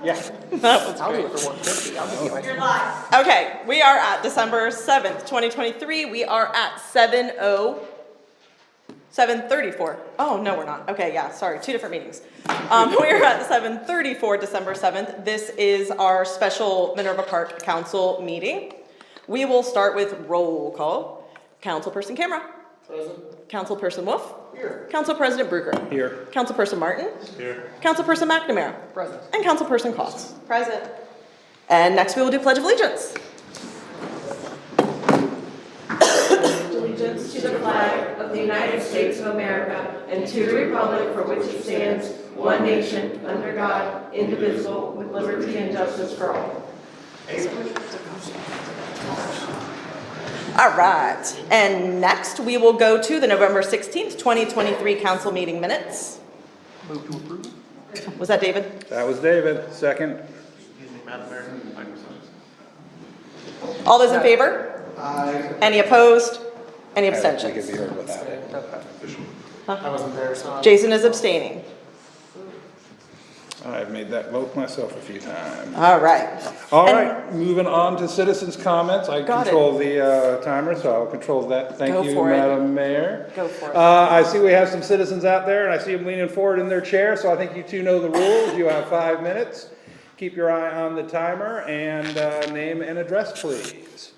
Yeah. I'll do it for 150. I'll give you You're my. live. Okay, we are at December 7th, 2023. We are at 7:34. Oh, no, we're not. Okay, yeah, sorry, two different meetings. We are at 7:34, December 7th. This is our special Minerva Park Council meeting. We will start with roll call. Councilperson Camera. Present. Councilperson Wolf. Here. Council President Bruker. Here. Councilperson Martin. Here. Councilperson McNamara. Present. And Councilperson Costs. Present. And next we will do Pledge of Allegiance. Allegiance to the flag of the United States of America and to the republic for which it stands, one nation, under God, indivisible, with liberty and justice for all. All right. And next we will go to the November 16th, 2023 council meeting minutes. Move to approve. Was that David? That was David. Second. Excuse me, Madam Mayor. All those in favor? Aye. Any opposed? Any We could abstentions? be heard without it. I wasn't there, so. Jason is abstaining. I've made that vote myself a few times. All right. All And- right, moving on to citizens' comments. I Got it. control the timer, so I'll control that. Go Thank you, for it. Madam Mayor. Go for it. I see we have some citizens out there, and I see them leaning forward in their chair, so I think you two know the rules. You have 5 minutes. Keep your eye on the timer, and name and address, please.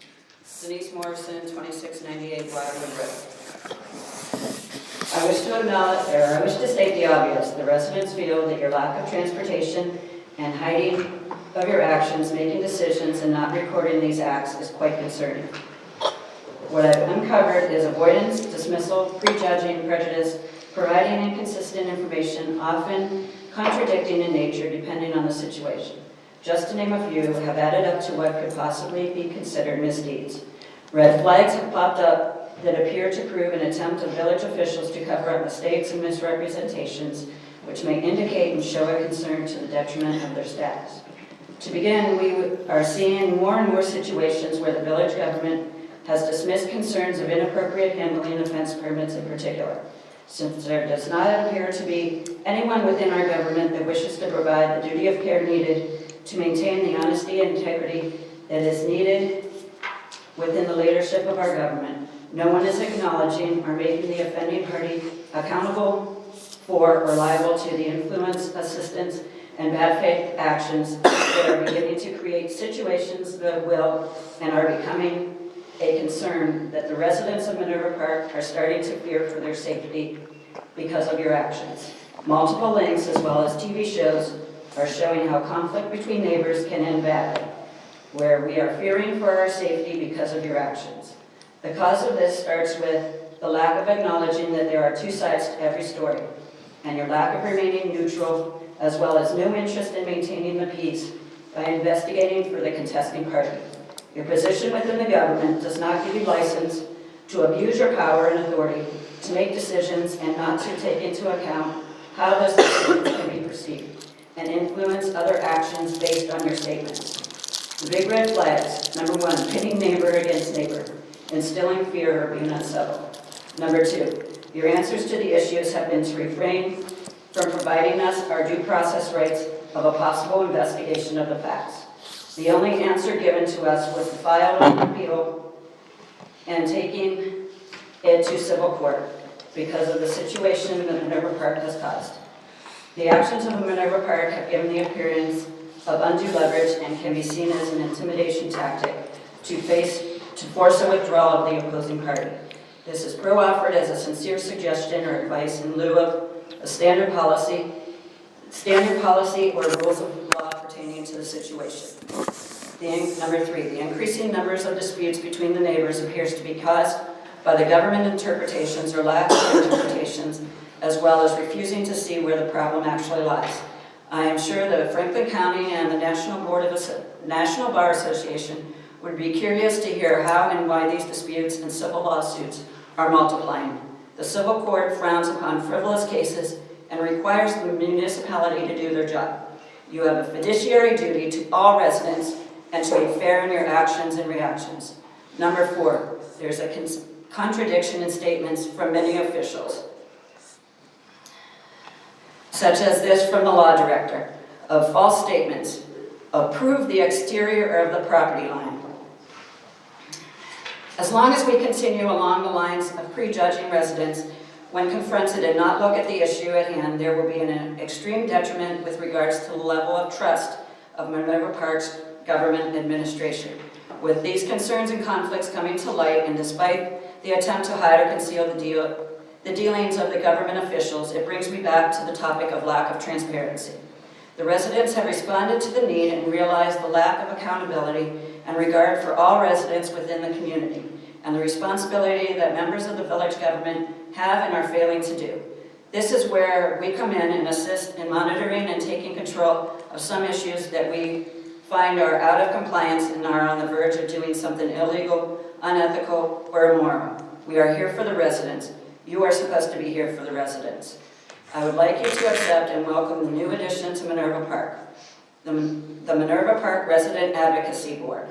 Denise Morrison, 2698 Wildwood Road. I wish to state the obvious. The residents feel that your lack of transportation and hiding of your actions, making decisions, and not recording these acts is quite concerning. What I've uncovered is avoidance, dismissal, prejudging, prejudice, providing inconsistent information, often contradicting in nature depending on the situation. Just to name a few, have added up to what could possibly be considered misdeeds. Red flags have popped up that appear to prove an attempt of village officials to cover up mistakes and misrepresentations, which may indicate and show a concern to the detriment of their staffs. To begin, we are seeing more and more situations where the village government has dismissed concerns of inappropriate handling of fence permits in particular. Since there does not appear to be anyone within our government that wishes to provide the duty of care needed to maintain the honesty and integrity that is needed within the leadership of our government, no one is acknowledging or making the offending party accountable for or liable to the influence, assistance, and bad faith actions that are beginning to create situations that will and are becoming a concern that the residents of Minerva Park are starting to fear for their safety because of your actions. Multiple links as well as TV shows are showing how conflict between neighbors can end badly, where we are fearing for our safety because of your actions. The cause of this starts with the lack of acknowledging that there are two sides to every story, and your lack of remaining neutral, as well as no interest in maintaining the peace by investigating for the contesting party. Your position within the government does not give you license to abuse your power and authority to make decisions and not to take into account how those decisions can be perceived and influence other actions based on your statements. The big red flags: number one, pitting neighbor against neighbor, instilling fear or being uncivil. Number two, your answers to the issues have been to refrain from providing us our due process rights of a possible investigation of the facts. The only answer given to us was to file an appeal and taking it to civil court because of the situation that Minerva Park has caused. The actions of Minerva Park have given the appearance of undue leverage and can be seen as an intimidation tactic to force a withdrawal of the opposing party. This is offered as a sincere suggestion or advice in lieu of a standard policy or rules of law pertaining to the situation. Number three, the increasing numbers of disputes between the neighbors appears to be caused by the government interpretations or lack of interpretations, as well as refusing to see where the problem actually lies. I am sure that Franklin County and the National Bar Association would be curious to hear how and why these disputes and civil lawsuits are multiplying. The civil court frowns upon frivolous cases and requires the municipality to do their job. You have a fiduciary duty to all residents and to be fair in your actions and reactions. Number four, there's a contradiction in statements from many officials, such as this from the law director. of false statements. Approve the exterior of the property line. As long as we continue along the lines of prejudging residents when confronted and not look at the issue at hand, there will be an extreme detriment with regards to the level of trust of Minerva Parks government administration. With these concerns and conflicts coming to light, and despite the attempt to hide or conceal the dealings of the government officials, it brings me back to the topic of lack of transparency. The residents have responded to the need and realized the lack of accountability and regard for all residents within the community, and the responsibility that members of the village government have and are failing to do. This is where we come in and assist in monitoring and taking control of some issues that we find are out of compliance and are on the verge of doing something illegal, unethical, or immoral. We are here for the residents. You are supposed to be here for the residents. I would like you to accept and welcome the new addition to Minerva Park, the Minerva Park Resident Advocacy Board.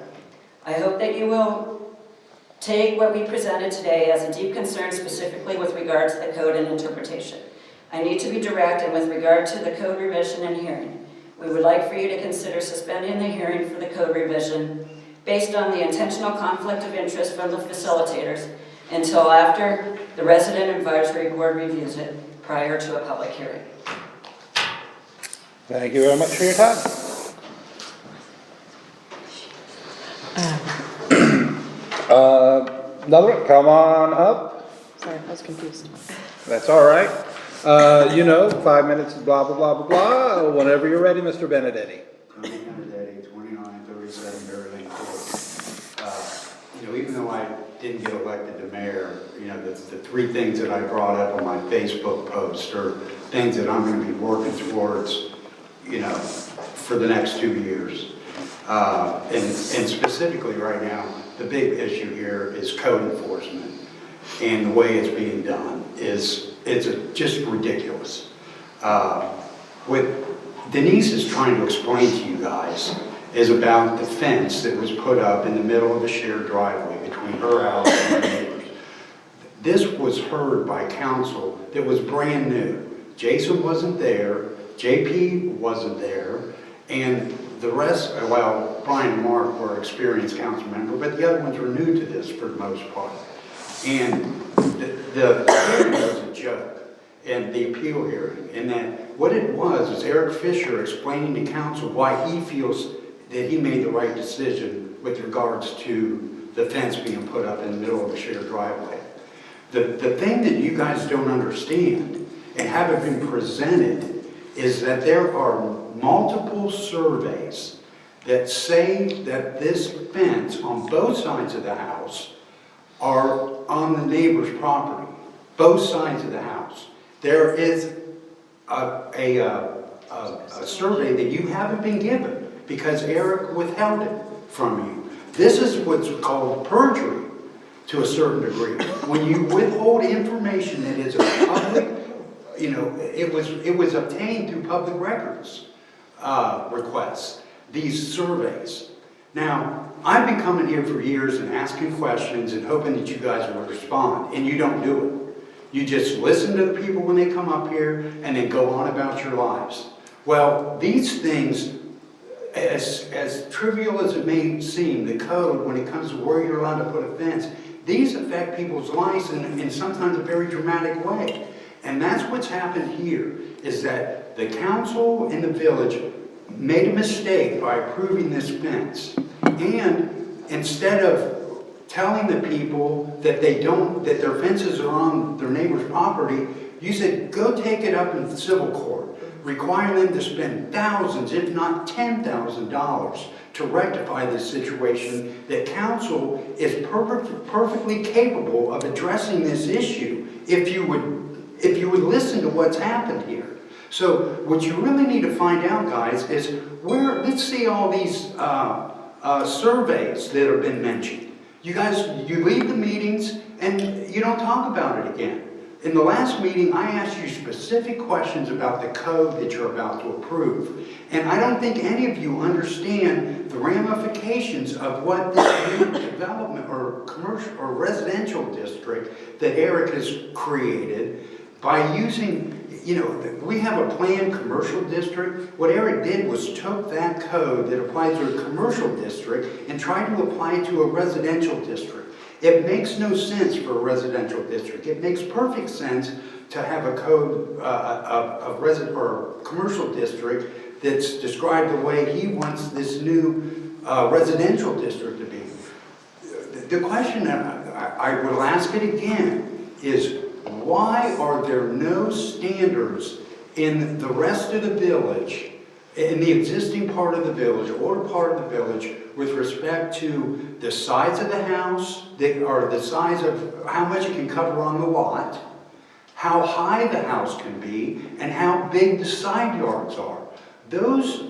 I hope that you will take what we presented today as a deep concern specifically with regards to the code and interpretation. I need to be direct, and with regard to the code revision and hearing, we would like for you to consider suspending the hearing for the code revision based on the intentional conflict of interest from the facilitators until after the Resident Advisory Board reviews it prior to a public hearing. Thank you very much for your time. Another one, come on up. Sorry, I was confused. That's all right. 5 minutes, blah, blah, blah, blah, blah. Whenever you're ready, Mr. Benedetti. Tony Benedetti, 2937 Berry Lane Court. Even though I didn't get elected to mayor, the three things that I brought up on my Facebook post are things that I'm going to be working towards, for the next 2 years. And specifically right now, the big issue here is code enforcement. And the way it's being done it's just ridiculous. What Denise is trying to explain to you guys is about the fence that was put up in the middle of the shared driveway between her house and her neighbors. This was heard by council that was brand new. Jason wasn't there, JP wasn't there, and the rest, Brian and Mark were experienced council members, but the other ones were new to this for the most part. And the hearing was a joke, and the appeal hearing, and that what it was is Eric Fisher explaining to council why he feels that he made the right decision with regards to the fence being put up in the middle of a shared driveway. The thing that you guys don't understand and haven't been presented is that there are multiple surveys that say that this fence on both sides of the house are on the neighbor's property, both sides of the house. There is a survey that you haven't been given because Eric withheld it from you. This is what's called perjury to a certain degree. When you withhold information that is a public, it was obtained through public records requests, these surveys. Now, I've been coming here for years and asking questions and hoping that you guys will respond, and you don't do it. You just listen to the people when they come up here and then go on about your lives. Well, these things, as trivial as it may seem, the code, when it comes to where you're allowed to put a fence, these affect people's lives in sometimes a very dramatic way. And that's what's happened here, is that the council and the village made a mistake by approving this fence. And instead of telling the people that that their fences are on their neighbor's property, you said, go take it up in civil court, require them to spend thousands, if not $10,000 to rectify this situation, that council is perfectly capable of addressing this issue if you would listen to what's happened here. So what you really need to find out, guys, is let's see all these surveys that have been mentioned. You guys, you leave the meetings and you don't talk about it again. In the last meeting, I asked you specific questions about the code that you're about to approve. And I don't think any of you understand the ramifications of what this new development or commercial or residential district that Eric has created by using, we have a planned commercial district. What Eric did was took that code that applies to a commercial district and tried to apply it to a residential district. It makes no sense for a residential district. It makes perfect sense to have a code of resident or commercial district that's described the way he wants this new residential district to be. The question I will ask it again is, why are there no standards in the rest of the village, in the existing part of the village, or part of the village, with respect to the size of the house, or the size of how much it can cover on the lot, how high the house can be, and how big the side yards are? Those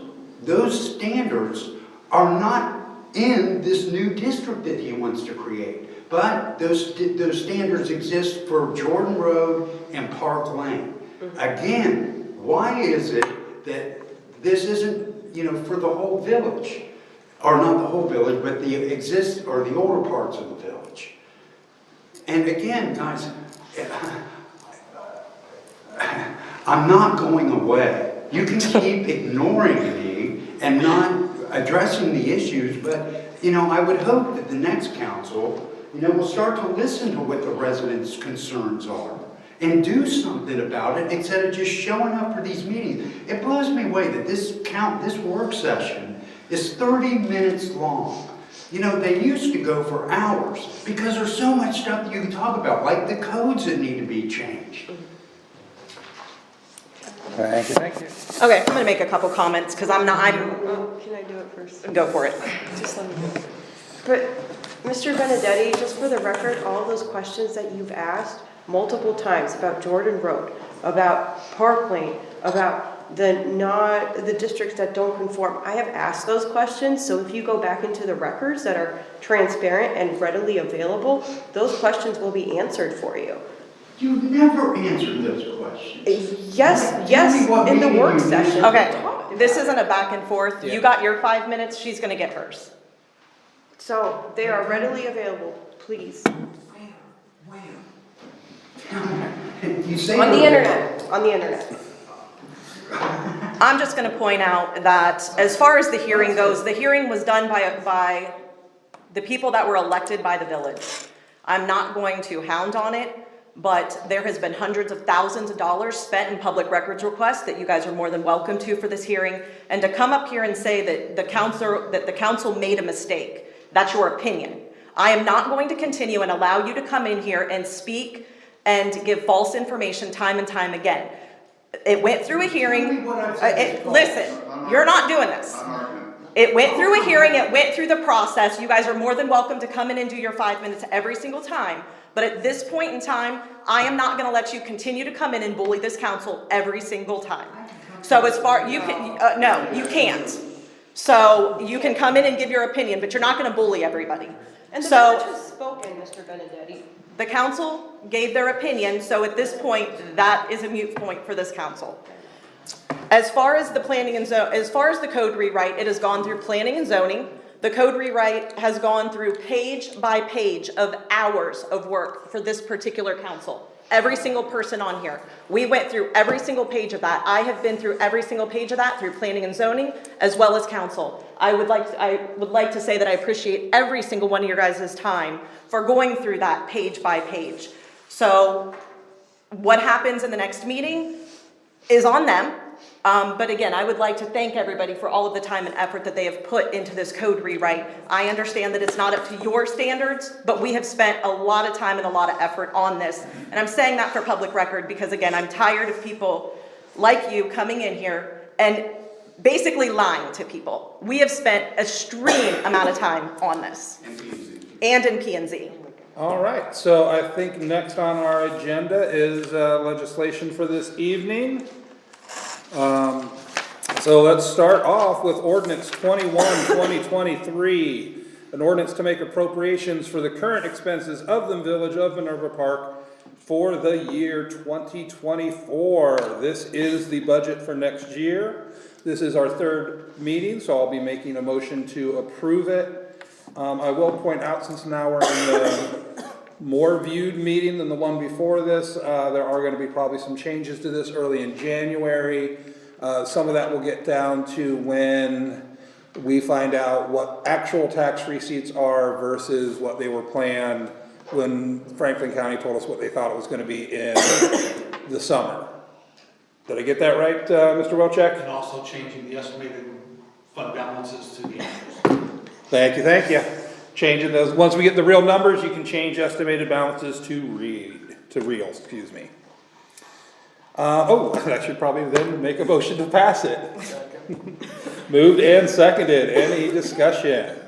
standards are not in this new district that he wants to create. But those standards exist for Jordan Road and Park Lane. Again, why is it that this isn't, for the whole village? Or not the whole village, but the older parts of the village. And again, guys, I'm not going away. You can keep ignoring me and not addressing the issues, but, I would hope that the next council, will start to listen to what the residents' concerns are and do something about it instead of just showing up for these meetings. It blows me away that this work session is 30 minutes long. They used to go for hours because there's so much stuff that you can talk about, like the codes that need to be changed. Thank you, thank you. Okay, I'm gonna make a couple comments, because Can I do it first? go for it. Just let me do it. But, Mr. Benedetti, just for the record, all those questions that you've asked multiple times about Jordan Road, about Park Lane, about the districts that don't conform, I have asked those questions, so if you go back into the records that are transparent and readily available, those questions will be answered for you. You've never answered those questions. Yes, Tell me what in the meeting work you missed. session. Okay, this isn't a back and forth. Yeah. You got your 5 minutes, she's gonna get hers. So, they are readily available, please. You say On the they're- internet. I'm just gonna point out that as far as the hearing goes, the hearing was done by the people that were elected by the village. I'm not going to hound on it, but there has been hundreds of thousands of dollars spent in public records requests that you guys are more than welcome to for this hearing. And to come up here and say that the council made a mistake, that's your opinion. I am not going to continue and allow you to come in here and speak and give false information time and time again. It went through a hearing. Tell me what I've said is false. Listen, you're not doing this. It went through a hearing, it went through the process. You guys are more than welcome to come in and do your 5 minutes every single time. But at this point in time, I am not gonna let you continue to come in and bully this council every single time. So as far, you can, no, you can't. So you can come in and give your opinion, but you're not gonna bully everybody. And the So- village has spoken, Mr. Benedetti. The council gave their opinion, so at this point, that is a moot point for this council. As far as the as far as the code rewrite, it has gone through planning and zoning. The code rewrite has gone through page by page of hours of work for this particular council. Every single person on here. We went through every single page of that. I have been through every single page of that through planning and zoning, as well as council. I would like to say that I appreciate every single one of your guys' time for going through that page by page. So what happens in the next meeting is on them. But again, I would like to thank everybody for all of the time and effort that they have put into this code rewrite. I understand that it's not up to your standards, but we have spent a lot of time and a lot of effort on this. And I'm saying that for public record because again, I'm tired of people like you coming in here and basically lying to people. We have spent a extreme amount of time on this. And in P&Z. All right, so I think next on our agenda is legislation for this evening. So let's start off with ordinance 21, 2023. An ordinance to make appropriations for the current expenses of the Village of Minerva Park for the year 2024. This is the budget for next year. This is our third meeting, so I'll be making a motion to approve it. I will point out, since now we're in the more viewed meeting than the one before this. There are gonna be probably some changes to this early in January. Some of that will get down to when we find out what actual tax receipts are versus what they were planned when Franklin County told us what they thought it was gonna be in the summer. Did I get that right, Mr. Welchek? And also changing the estimated fund balances to the actuals. Thank you, thank you. Changing those, once we get the real numbers, you can change estimated balances to real, excuse me. I should probably then make a motion to pass it. Moved and seconded, any discussion?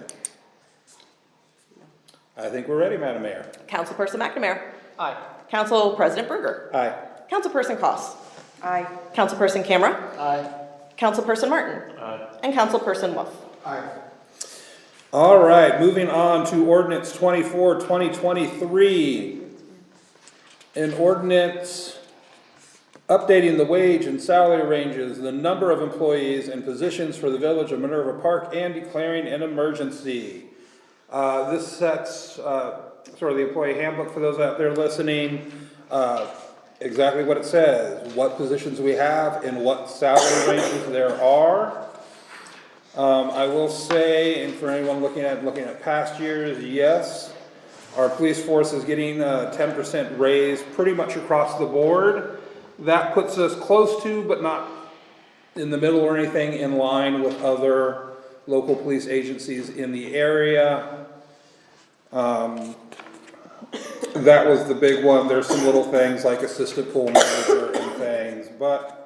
I think we're ready, Madam Mayor. Councilperson McNamara. Aye. Council President Berger. Aye. Councilperson Koss. Aye. Councilperson Camera. Aye. Councilperson Martin. And Councilperson Wolf. Aye. All right, moving on to ordinance 24, 2023. An ordinance updating the wage and salary ranges, the number of employees and positions for the village of Minerva Park, and declaring an emergency. This sets sort of the employee handbook for those out there listening, exactly what it says, what positions we have and what salary ranges there are. I will say, and for anyone looking at past years, yes, our police force is getting a 10% raise pretty much across the board. That puts us close to, but not in the middle or anything, in line with other local police agencies in the area. That was the big one. There's some little things like assistant pool manager and things, but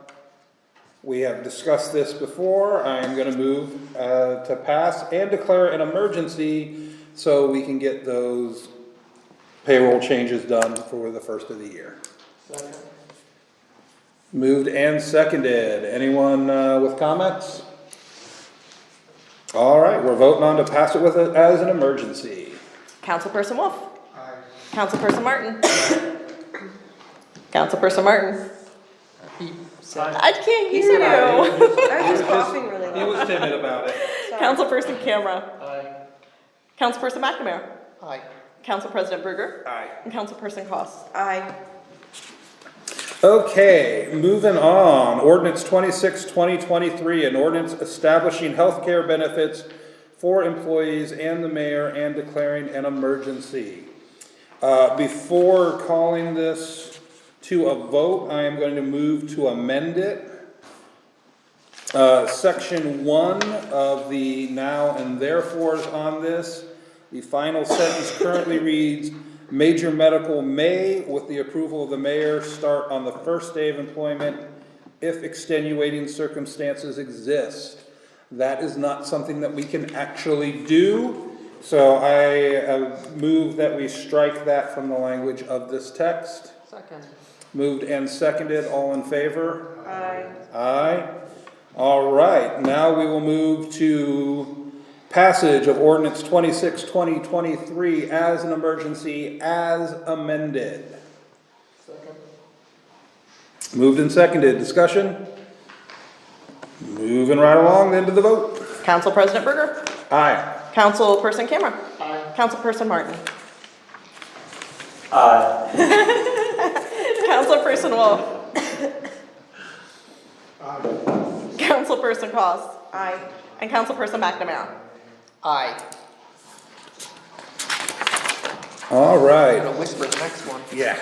we have discussed this before. I am gonna move to pass and declare an emergency so we can get those payroll changes done for the first of the year. Second. Moved and seconded. Anyone with comments? All right, we're voting on to pass it with it as an emergency. Councilperson Wolf. Aye. Councilperson Martin. Councilperson Martin. I can't hear you. I was just coughing really He loud. was timid about it. Councilperson Camera. Aye. Councilperson McNamara. Aye. Council President Berger. Aye. And Councilperson Koss. Aye. Okay, moving on. Ordinance 26, 2023, an ordinance establishing healthcare benefits for employees and the mayor and declaring an emergency. Before calling this to a vote, I am going to move to amend it. Section 1 of the now and therefores on this, the final sentence currently reads, major medical may, with the approval of the mayor, start on the first day of employment if extenuating circumstances exist. That is not something that we can actually do, so I move that we strike that from the language of this text. Second. Moved and seconded, all in favor? Aye. Aye. All right, now we will move to passage of ordinance 26, 2023 as an emergency as amended. Second. Moved and seconded, discussion? Moving right along then to the vote. Council President Berger. Aye. Councilperson Camera. Aye. Councilperson Martin. Aye. Councilperson Wolf. Aye. Councilperson Koss. Aye. And Councilperson McNamara. Aye. All I'm right. gonna whisper the next one. Yeah.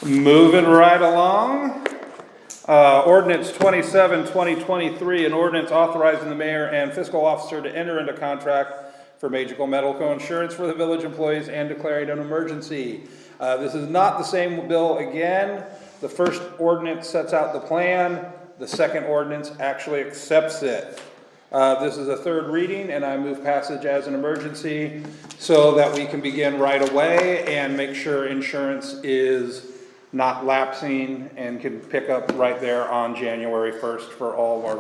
Moving right along. Ordinance 27, 2023, an ordinance authorizing the mayor and fiscal officer to enter into contract for medical insurance for the village employees and declaring an emergency. This is not the same bill again. The first ordinance sets out the plan. The second ordinance actually accepts it. This is a third reading, and I move passage as an emergency so that we can begin right away and make sure insurance is not lapsing and can pick up right there on January 1st for all of our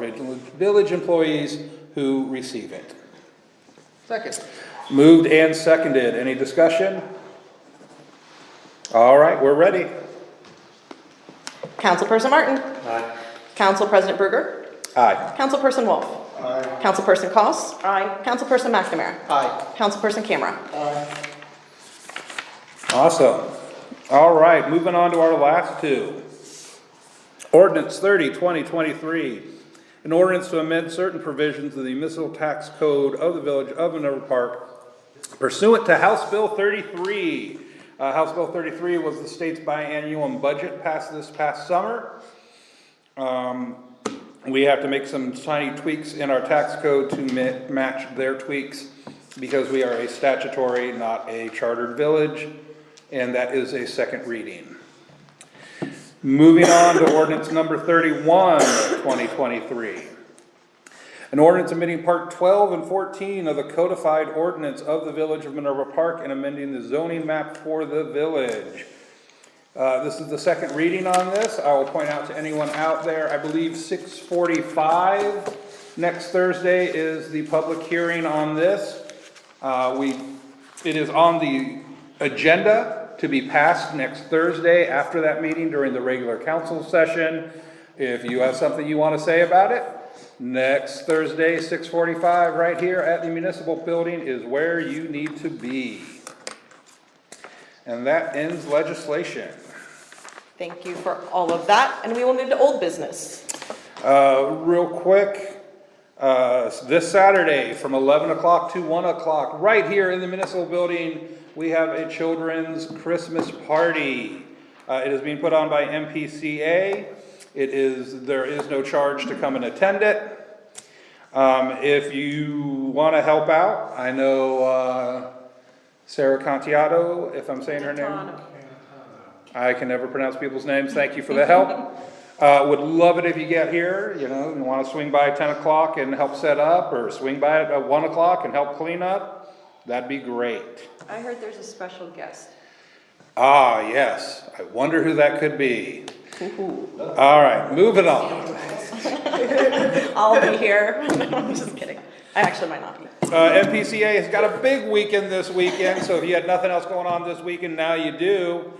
village employees who receive it. Second. Moved and seconded. Any discussion? All right, we're ready. Councilperson Martin. Aye. Council President Berger. Aye. Councilperson Wolf. Aye. Councilperson Koss. Aye. Councilperson McNamara. Aye. Councilperson Camera. Aye. Awesome. All right, moving on to our last two. Ordinance 30, 2023. An ordinance to amend certain provisions of the municipal tax code of the Village of Minerva Park pursuant to House Bill 33. House Bill 33 was the state's biannual budget passed this past summer. We have to make some tiny tweaks in our tax code to match their tweaks because we are a statutory, not a chartered village, and that is a second reading. Moving on to ordinance number 31, 2023. An ordinance amending part 12 and 14 of the codified ordinance of the Village of Minerva Park and amending the zoning map for the village. This is the second reading on this. I will point out to anyone out there, I believe 6:45 next Thursday is the public hearing on this. It is on the agenda to be passed next Thursday after that meeting during the regular council session. If you have something you want to say about it, next Thursday, 6:45, right here at the municipal building is where you need to be. And that ends legislation. Thank you for all of that, and we will move to old business. Real quick, this Saturday from 11 o'clock to 1 o'clock, right here in the municipal building, we have a children's Christmas party. It is being put on by MPCA. There is no charge to come and attend it. If you want to help out, I know Sarah Contiato, if I'm saying her name. I can never pronounce people's names. Thank you for the help. Would love it if you get here. You know, you want to swing by at 10 o'clock and help set up, or swing by at 1 o'clock and help clean up. That'd be great. I heard there's a special guest. Ah, yes. I wonder who that could be. All right, moving on. I'll be here. No, I'm just kidding. I actually might not be. MPCA has got a big weekend this weekend, so if you had nothing else going on this weekend, now you do.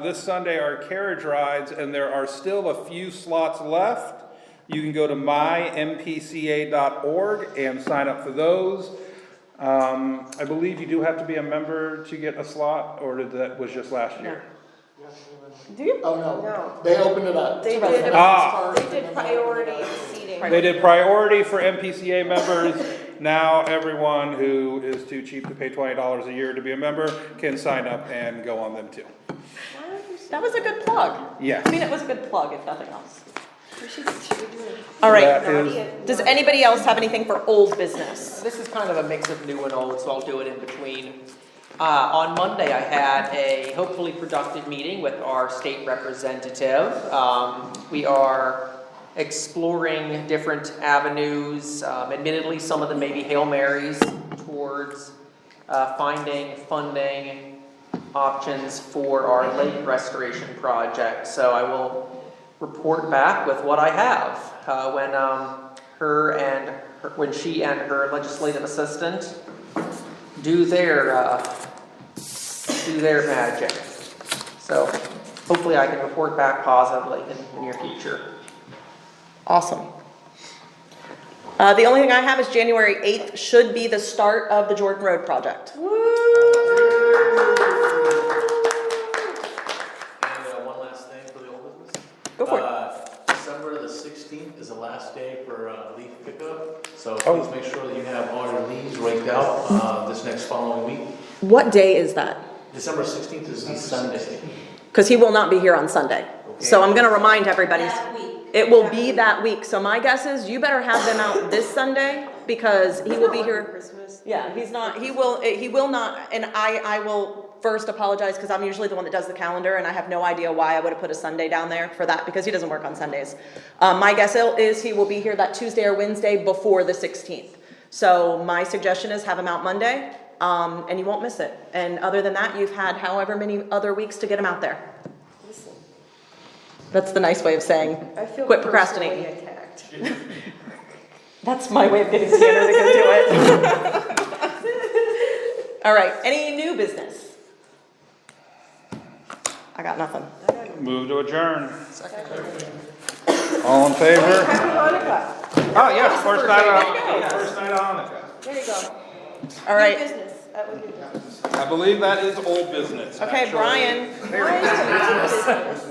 This Sunday are carriage rides, and there are still a few slots left. You can go to mympca.org and sign up for those. I believe you do have to be a member to get a slot, or that was just last year? Do you? Oh, no. No. They opened it up. They Resident. did priority seating. They did priority for MPCA members. Now everyone who is too cheap to pay $20 a year to be a member can sign up and go on them too. That was a good plug. Yes. I mean, it was a good plug, if nothing else. All right. That is- Does anybody else have anything for old business? This is kind of a mix of new and old, so I'll do it in between. On Monday, I had a hopefully productive meeting with our state representative. We are exploring different avenues, admittedly, some of them may be Hail Marys towards finding funding options for our lake restoration project. So I will report back with what I have when she and her legislative assistant do their magic. So hopefully I can report back positively in the near future. Awesome. The only thing I have is January 8th should be the start of the Jordan Road project. And one last thing for the old business. Go for it. December the 16th is the last day for leaf pickup, so please make sure that you have all your leaves raked out this next following week. What day is that? December 16th is the Sunday. Because he will not be here on Sunday. So I'm going to remind everybody. That week. It will be that week. So my guess is you better have them out this Sunday because he will be here. Christmas. Yeah, he will not, and I will first apologize because I'm usually the one that does the calendar and I have no idea why I would have put a Sunday down there for that because he doesn't work on Sundays. My guess is he will be here that Tuesday or Wednesday before the 16th. So my suggestion is have him out Monday, and you won't miss it. And other than that, you've had however many other weeks to get him out there. That's the nice way of saying, I feel quit procrastinating. personally attacked. That's my way of getting Sienna to go do it. All right, any new business? I got nothing. Move to adjourn. All in favor? Happy Hanukkah. Oh, yes, first night of Hanukkah. There you go. All right. New business. That was new business. I believe that is old business. Okay, actually. Brian,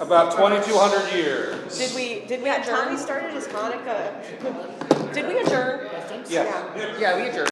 About 2,200 years. did we Yeah, adjourn? Tommy started his Hanukkah. Did we adjourn? Yes. Yeah, we adjourned.